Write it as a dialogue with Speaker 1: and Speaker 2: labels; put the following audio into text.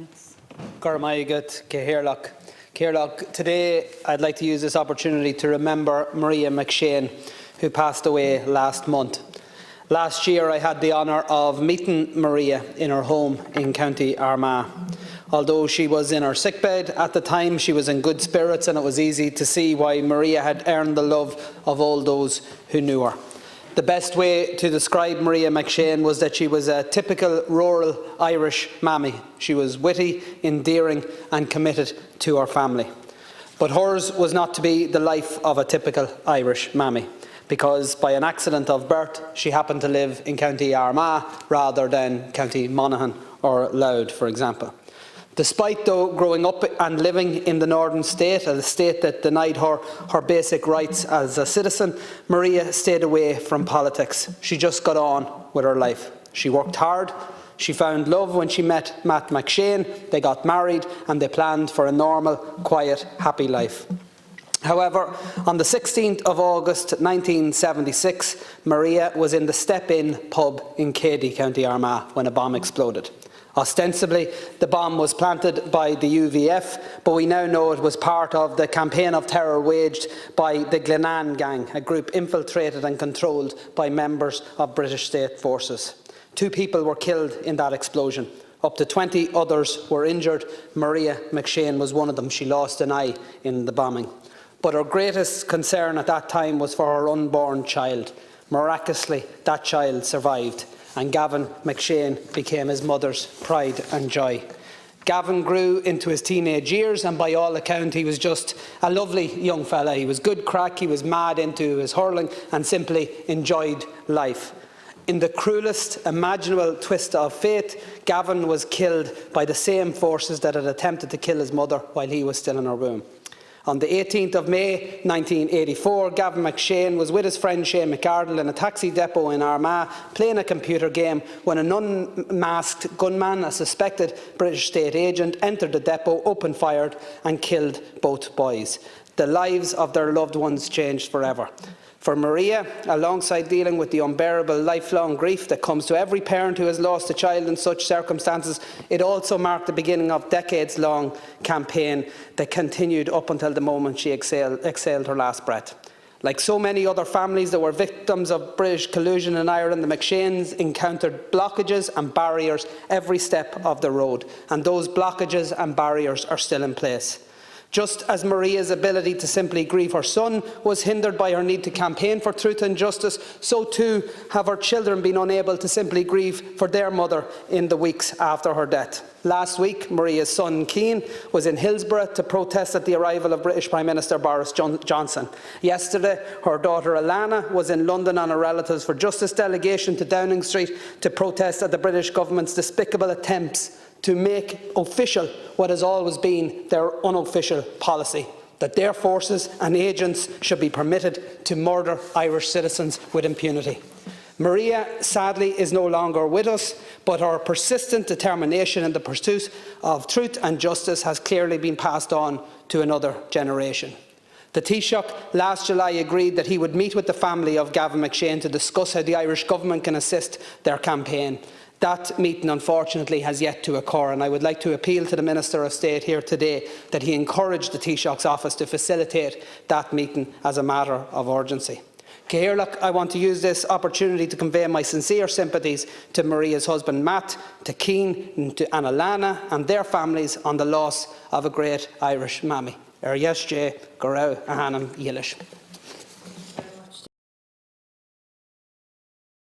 Speaker 1: minutes.
Speaker 2: Today I'd like to use this opportunity to remember Maria McShane, who passed away last month. Last year I had the honour of meeting Maria in her home in County Armagh. Although she was in her sickbed at the time, she was in good spirits, and it was easy to see why Maria had earned the love of all those who knew her. The best way to describe Maria McShane was that she was a typical rural Irish mammy. She was witty, endearing and committed to her family. But hers was not to be the life of a typical Irish mammy, because by an accident of birth she happened to live in County Armagh rather than County Monaghan or Louth, for example. Despite, though, growing up and living in the northern state, a state that denied her her basic rights as a citizen, Maria stayed away from politics. She just got on with her life. She worked hard. She found love when she met Matt McShane. They got married and they planned for a normal, quiet, happy life. However, on the 16th of August 1976, Maria was in the Step-In pub in Cady, County Armagh, when a bomb exploded. Ostensibly, the bomb was planted by the UVF, but we now know it was part of the campaign of terror waged by the Glenanne gang, a group infiltrated and controlled by members of British state forces. 2 people were killed in that explosion. Up to 20 others were injured. Maria McShane was one of them. She lost an eye in the bombing. But her greatest concern at that time was for her unborn child. Miraculously, that child survived, and Gavin McShane became his mother's pride and joy. Gavin grew into his teenage years, and by all accounts he was just a lovely young fella. He was good crack, he was mad into his hurling and simply enjoyed life. In the cruelest imaginable twist of fate, Gavin was killed by the same forces that had attempted to kill his mother while he was still in her womb. On the 18th of May 1984, Gavin McShane was with his friend Shane McArdle in a taxi depot in Armagh playing a computer game when an unmasked gunman, a suspected British state agent, entered the depot, opened fire and killed both boys. The lives of their loved ones changed forever. For Maria, alongside dealing with the unbearable lifelong grief that comes to every parent who has lost a child in such circumstances, it also marked the beginning of a decades-long campaign that continued up until the moment she exhaled her last breath. Like so many other families that were victims of British collusion in Ireland, the McShanes encountered blockages and barriers every step of the road, and those blockages and barriers are still in place. Just as Maria's ability to simply grieve her son was hindered by her need to campaign for truth and justice, so too have her children been unable to simply grieve for their mother in the weeks after her death. Last week, Maria's son Cian was in Hillsborough to protest at the arrival of British Prime Minister Boris Johnson. Yesterday, her daughter Alana was in London on a Relatives for Justice delegation to Downing Street to protest at the British government's despicable attempts to make official what has always been their unofficial policy, that their forces and agents should be permitted to murder Irish citizens with impunity. Maria, sadly, is no longer with us, but her persistent determination in the pursuit of truth and justice has clearly been passed on to another generation. The Taoiseach last July agreed that he would meet with the family of Gavin McShane to discuss how the Irish government can assist their campaign. That meeting, unfortunately, has yet to occur, and I would like to appeal to the Minister of State here today that he encourage the Taoiseach's office to facilitate that meeting as a matter of urgency. Caherlock, I want to use this opportunity to convey my sincere sympathies to Maria's husband Matt, to Cian and to Alana and their families on the loss of a great Irish mammy. Oireachtas, go raibh a hanam Yilish.